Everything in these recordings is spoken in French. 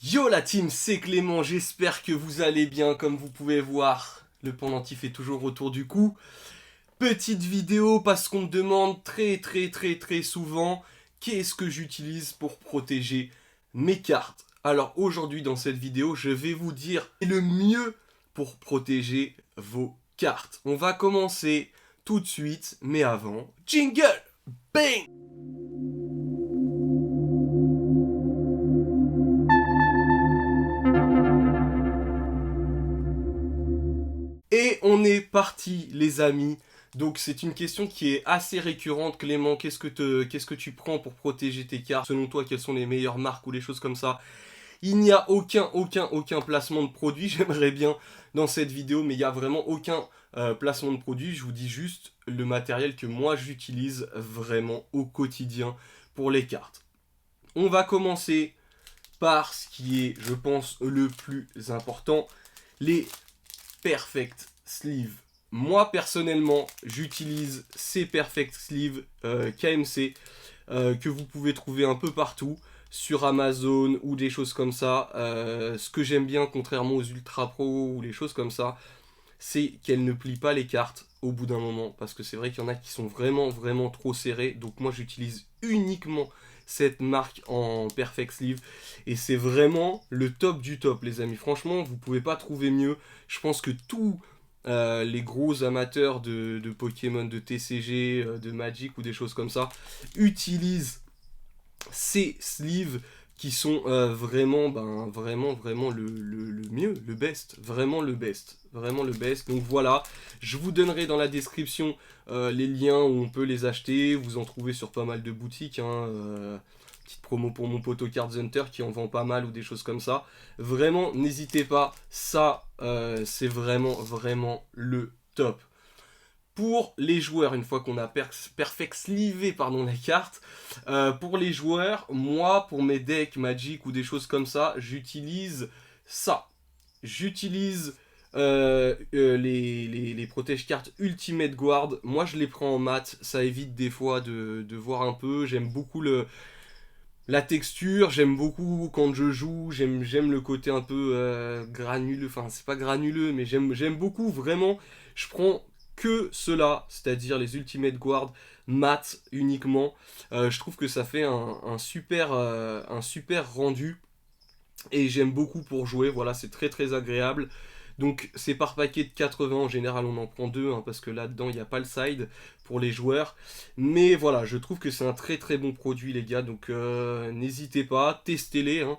Yo la team, c'est Clément, j'espère que vous allez bien. Comme vous pouvez voir, le pendentif est toujours autour du cou. Petite vidéo parce qu'on me demande très souvent qu'est-ce que j'utilise pour protéger mes cartes. Alors aujourd'hui dans cette vidéo, je vais vous dire le mieux pour protéger vos cartes. On va commencer tout de suite, mais avant, jingle! Bang! Et on est parti, les amis. Donc c'est une question qui est assez récurrente. Clément, qu'est-ce que tu prends pour protéger tes cartes? Selon toi, quelles sont les meilleures marques ou les choses comme ça? Il n'y a aucun placement de produit. J'aimerais bien dans cette vidéo, mais il n'y a vraiment aucun placement de produit. Je vous dis juste le matériel que moi j'utilise vraiment au quotidien pour les cartes. On va commencer par ce qui est, je pense, le plus important, les Perfect Sleeve. Moi personnellement, j'utilise ces Perfect Sleeve KMC que vous pouvez trouver un peu partout sur Amazon ou des choses comme ça. Ce que j'aime bien, contrairement aux Ultra Pro ou les choses comme ça, c'est qu'elles ne plient pas les cartes au bout d'un moment, parce que c'est vrai qu'il y en a qui sont vraiment trop serrées. Donc moi j'utilise uniquement cette marque en Perfect Sleeve et c'est vraiment le top du top, les amis. Franchement, vous pouvez pas trouver mieux. Je pense que tous les gros amateurs de Pokémon, de TCG, de Magic ou des choses comme ça utilisent ces sleeves qui sont vraiment le mieux, le best, vraiment le best. Donc voilà, je vous donnerai dans la description les liens où on peut les acheter. Vous en trouvez sur pas mal de boutiques, hein, petite promo pour mon pote Cards Hunter qui en vend pas mal ou des choses comme ça. Vraiment, n'hésitez pas, ça c'est vraiment le top. Pour les joueurs, une fois qu'on a perfect slivé pardon, la carte, pour les joueurs, moi, pour mes decks Magic ou des choses comme ça, j'utilise ça. J'utilise les protège-cartes Ultimate Guard. Moi, je les prends en mat. Ça évite des fois de voir un peu. J'aime beaucoup la texture. J'aime beaucoup quand je joue. J'aime le côté un peu granuleux. Enfin, c'est pas granuleux, mais j'aime beaucoup vraiment. Je prends que cela, c'est-à-dire les Ultimate Guard mat uniquement. Je trouve que ça fait un super rendu et j'aime beaucoup pour jouer. Voilà, c'est très agréable. Donc c'est par paquet de 80, en général on en prend deux, hein, parce que là-dedans il n'y a pas le side pour les joueurs. Mais voilà, je trouve que c'est un très bon produit les gars, donc n'hésitez pas, testez-les, hein.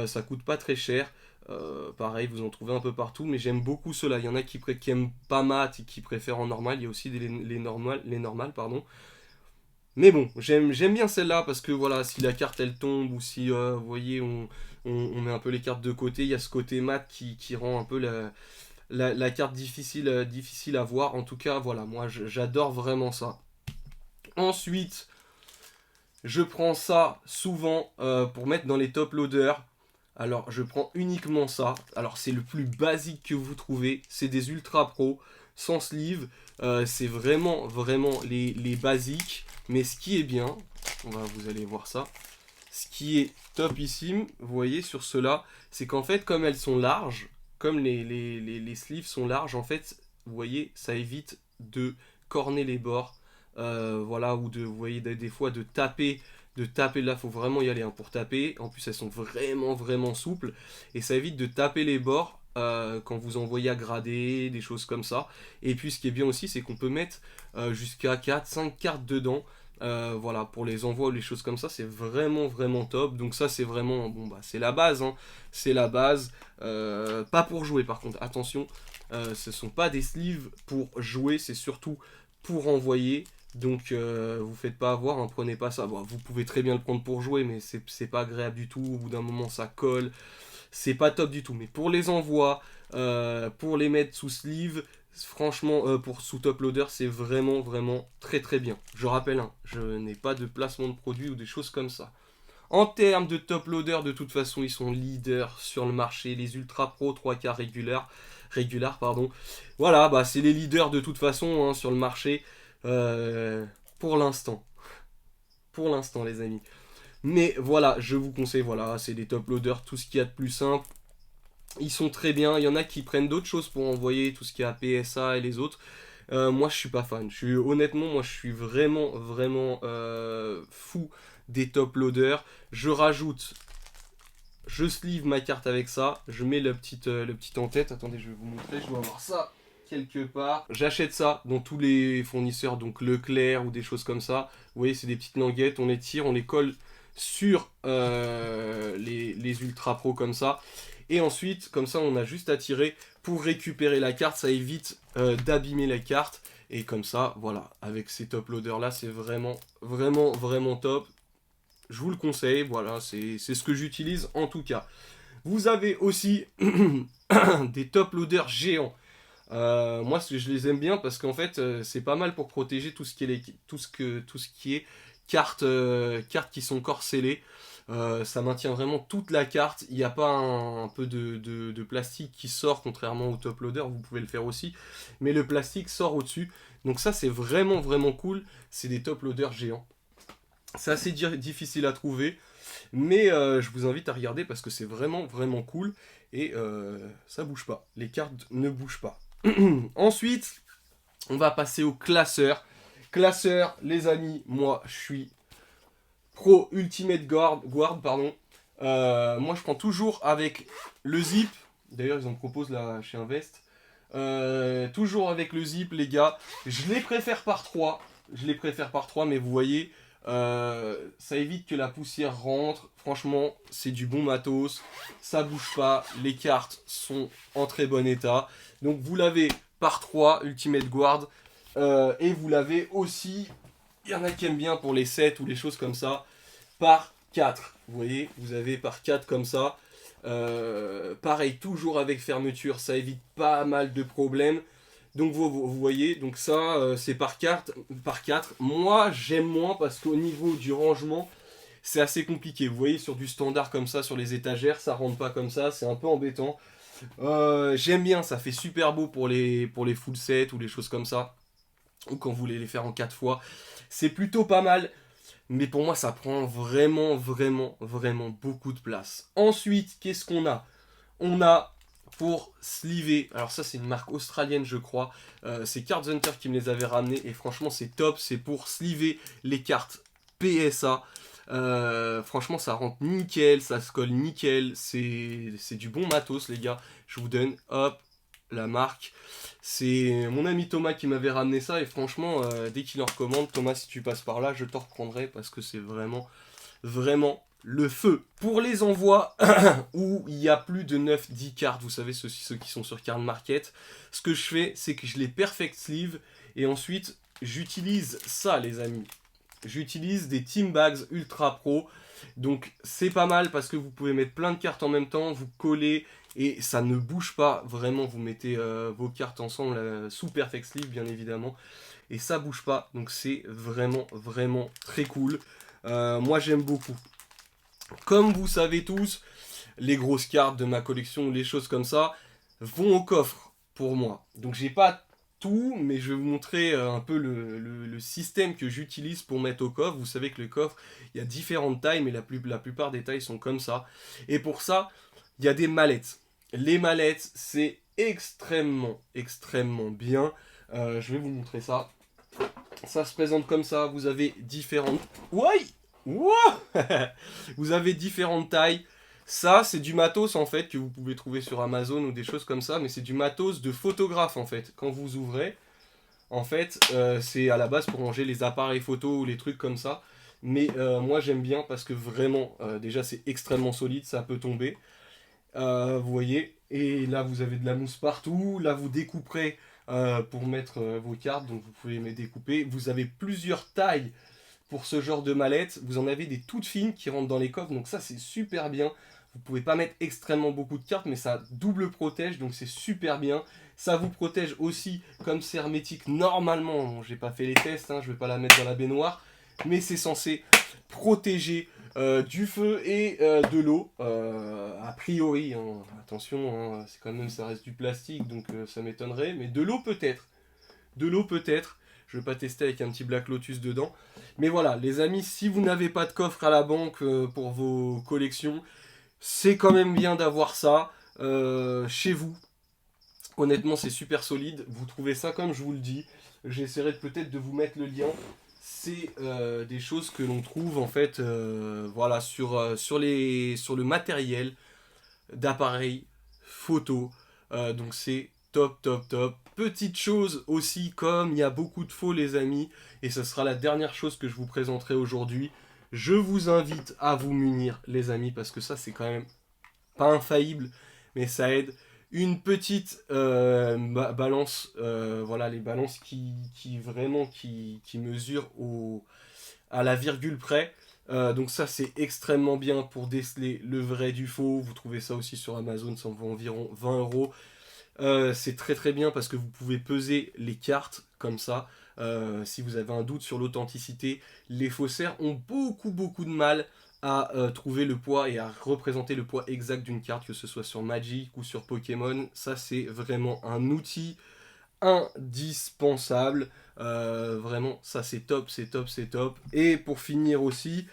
Ça coûte pas très cher. Pareil, vous en trouvez un peu partout, mais j'aime beaucoup cela. Il y en a qui aiment pas mat et qui préfèrent en normal. Il y a aussi les normales, pardon. Mais bon, j'aime bien celle-là parce que voilà, si la carte elle tombe ou si vous voyez, on met un peu les cartes de côté, il y a ce côté mat qui rend un peu la carte difficile à voir. En tout cas, voilà, moi j'adore vraiment ça. Ensuite, je prends ça souvent pour mettre dans les top loaders. Alors, je prends uniquement ça. Alors, c'est le plus basique que vous trouvez. C'est des Ultra Pro, sans sleeve. C'est vraiment les basiques. Mais ce qui est bien, vous allez voir ça. Ce qui est topissime, vous voyez, sur ceux-là, c'est qu'en fait, comme elles sont larges, comme les sleeves sont larges, en fait, vous voyez, ça évite de corner les bords. Voilà, ou vous voyez, des fois, de taper là, faut vraiment y aller, hein, pour taper. En plus, elles sont vraiment souples et ça évite de taper les bords quand vous envoyez à grader, des choses comme ça. Et puis, ce qui est bien aussi, c'est qu'on peut mettre jusqu'à 4-5 cartes dedans. Voilà, pour les envois ou les choses comme ça, c'est vraiment top. Donc, ça, c'est vraiment, bon, bah, c'est la base, hein. C'est la base. Pas pour jouer, par contre, attention, ce sont pas des sleeves pour jouer, c'est surtout pour envoyer. Donc vous faites pas avoir, hein, prenez pas ça. Bon, vous pouvez très bien le prendre pour jouer, mais c'est pas agréable du tout. Au bout d'un moment, ça colle. C'est pas top du tout. Mais pour les envois, pour les mettre sous sleeve, franchement, pour sous top loader, c'est vraiment très bien. Je rappelle, hein, je n'ai pas de placement de produit ou des choses comme ça. En termes de top loader, de toute façon, ils sont leaders sur le marché. Les Ultra Pro 3K régulières, pardon. Voilà, bah, c'est les leaders de toute façon, hein, sur le marché. Euh, pour l'instant. Pour l'instant, les amis. Mais voilà, je vous conseille, voilà, c'est des top loaders, tout ce qu'il y a de plus simple. Ils sont très bien, il y en a qui prennent d'autres choses pour envoyer, tout ce qui est PSA et les autres. Moi, je suis pas fan. Honnêtement, moi, je suis vraiment, vraiment fou des top loaders. Je rajoute, je sleeve ma carte avec ça. Je mets le petit en-tête. Attendez, je vais vous montrer. Je dois avoir ça quelque part. J'achète ça dans tous les fournisseurs, donc Leclerc ou des choses comme ça. Vous voyez, c'est des petites languettes. On les tire, on les colle sur les Ultra Pro comme ça. Et ensuite, comme ça, on a juste à tirer pour récupérer la carte. Ça évite d'abîmer la carte. Et comme ça, voilà, avec ces top loaders là, c'est vraiment, vraiment, vraiment top. Je vous le conseille, voilà, c'est ce que j'utilise en tout cas. Vous avez aussi des top loaders géants. Moi, je les aime bien parce qu'en fait, c'est pas mal pour protéger tout ce qui est, tout ce qui est cartes qui sont encore scellées. Ça maintient vraiment toute la carte. Il n'y a pas un peu de plastique qui sort, contrairement au top loader. Vous pouvez le faire aussi. Mais le plastique sort au-dessus. Donc ça, c'est vraiment, vraiment cool. C'est des top loaders géants. C'est assez difficile à trouver. Mais je vous invite à regarder parce que c'est vraiment, vraiment cool. Et ça bouge pas. Les cartes ne bougent pas. Ensuite, on va passer au classeur. Classeur, les amis, moi, je suis Pro Ultimate Guard, pardon. Moi, je prends toujours avec le zip. D'ailleurs, ils en proposent là chez Invest. Toujours avec le zip, les gars. Je les préfère par 3. Je les préfère par 3, mais vous voyez, ça évite que la poussière rentre. Franchement, c'est du bon matos. Ça bouge pas. Les cartes sont en très bon état. Donc, vous l'avez par 3, Ultimate Guard. Et vous l'avez aussi. Il y en a qui aiment bien pour les 7 ou les choses comme ça. Par 4. Vous voyez, vous avez par 4 comme ça. Pareil, toujours avec fermeture, ça évite pas mal de problèmes. Donc vous voyez, donc ça c'est par 4, par 4. Moi j'aime moins parce qu'au niveau du rangement, c'est assez compliqué. Vous voyez, sur du standard comme ça, sur les étagères, ça rentre pas comme ça, c'est un peu embêtant. J'aime bien, ça fait super beau pour les full sets ou les choses comme ça. Ou quand vous voulez les faire en 4 fois. C'est plutôt pas mal. Mais pour moi, ça prend vraiment, vraiment, vraiment beaucoup de place. Ensuite, qu'est-ce qu'on a? On a pour sleever, alors ça c'est une marque australienne je crois, c'est Cards Hunter qui me les avait ramenés et franchement c'est top, c'est pour sleever les cartes PSA. Franchement ça rentre nickel, ça se colle nickel, c'est du bon matos les gars. Je vous donne, hop, la marque. C'est mon ami Thomas qui m'avait ramené ça et franchement, dès qu'il en recommande, Thomas, si tu passes par là, je t'en reprendrai parce que c'est vraiment, vraiment le feu. Pour les envois où il y a plus de 9-10 cartes, vous savez, ceux qui sont sur Card Market, ce que je fais, c'est que je les perfect sleeve et ensuite j'utilise ça, les amis. J'utilise des Team Bags Ultra Pro. Donc c'est pas mal parce que vous pouvez mettre plein de cartes en même temps, vous collez et ça ne bouge pas. Vraiment, vous mettez vos cartes ensemble sous Perfect Sleeve, bien évidemment. Et ça bouge pas. Donc c'est vraiment, vraiment très cool. Moi j'aime beaucoup. Comme vous savez tous, les grosses cartes de ma collection ou les choses comme ça vont au coffre pour moi. Donc j'ai pas tout, mais je vais vous montrer un peu le système que j'utilise pour mettre au coffre. Vous savez que le coffre, il y a différentes tailles, mais la plupart des tailles sont comme ça. Et pour ça, il y a des mallettes. Les mallettes, c'est extrêmement, extrêmement bien. Je vais vous montrer ça. Ça se présente comme ça. Vous avez différentes... Ouais. Wow. Vous avez différentes tailles. Ça, c'est du matos en fait que vous pouvez trouver sur Amazon ou des choses comme ça, mais c'est du matos de photographe en fait. Quand vous ouvrez, en fait, c'est à la base pour ranger les appareils photo ou les trucs comme ça. Mais moi j'aime bien parce que vraiment, déjà c'est extrêmement solide, ça peut tomber. Vous voyez, et là vous avez de la mousse partout. Là vous découperez pour mettre vos cartes, donc vous pouvez les découper. Vous avez plusieurs tailles pour ce genre de mallette. Vous en avez des toutes fines qui rentrent dans les coffres, donc ça c'est super bien. Vous pouvez pas mettre extrêmement beaucoup de cartes, mais ça double protège, donc c'est super bien. Ça vous protège aussi, comme c'est hermétique normalement. Bon, j'ai pas fait les tests, hein, je vais pas la mettre dans la baignoire, mais c'est censé protéger du feu et de l'eau. A priori, hein, attention, hein, c'est quand même, ça reste du plastique, donc ça m'étonnerait, mais de l'eau peut-être. De l'eau peut-être. Je vais pas tester avec un petit Black Lotus dedans. Mais voilà, les amis, si vous n'avez pas de coffre à la banque pour vos collections, c'est quand même bien d'avoir ça chez vous. Honnêtement, c'est super solide. Vous trouvez ça comme je vous le dis. J'essaierai peut-être de vous mettre le lien. C'est des choses que l'on trouve en fait voilà, sur le matériel d'appareils photo. Donc c'est top, top, top. Petite chose aussi, comme il y a beaucoup de faux les amis, et ce sera la dernière chose que je vous présenterai aujourd'hui, je vous invite à vous munir les amis, parce que ça c'est quand même pas infaillible, mais ça aide. Une petite balance, voilà les balances qui vraiment qui mesurent à la virgule près. Donc ça c'est extrêmement bien pour déceler le vrai du faux. Vous trouvez ça aussi sur Amazon, ça en vaut environ 20 euros. C'est très très bien parce que vous pouvez peser les cartes comme ça. Si vous avez un doute sur l'authenticité, les faussaires ont beaucoup de mal à trouver le poids et à représenter le poids exact d'une carte, que ce soit sur Magic ou sur Pokémon. Ça c'est vraiment un outil indispensable. Vraiment, ça c'est top, c'est top, c'est top. Et pour finir aussi,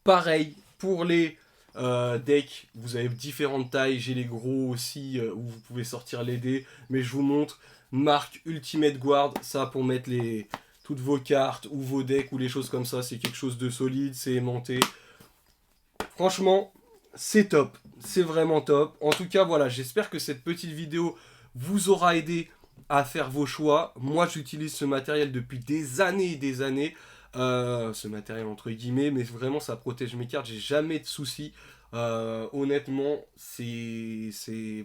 pareil pour les decks, vous avez différentes tailles. J'ai les gros aussi où vous pouvez sortir les dés, mais je vous montre marque Ultimate Guard, ça pour mettre toutes vos cartes ou vos decks ou les choses comme ça. C'est quelque chose de solide, c'est aimanté. Franchement, c'est top, c'est vraiment top. En tout cas, voilà, j'espère que cette petite vidéo vous aura aidé à faire vos choix. Moi, j'utilise ce matériel depuis des années et des années. Ce matériel entre guillemets, mais vraiment, ça protège mes cartes. J'ai jamais de soucis. Honnêtement,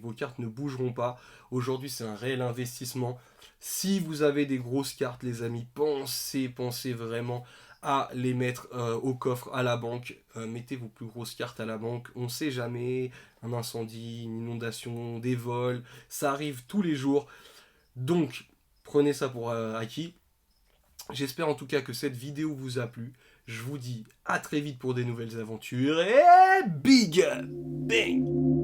vos cartes ne bougeront pas. Aujourd'hui, c'est un réel investissement. Si vous avez des grosses cartes, les amis, pensez vraiment à les mettre au coffre, à la banque. Mettez vos plus grosses cartes à la banque. On ne sait jamais, un incendie, une inondation, des vols, ça arrive tous les jours. Donc, prenez ça pour acquis. J'espère en tout cas que cette vidéo vous a plu. Je vous dis à très vite pour des nouvelles aventures et big bang.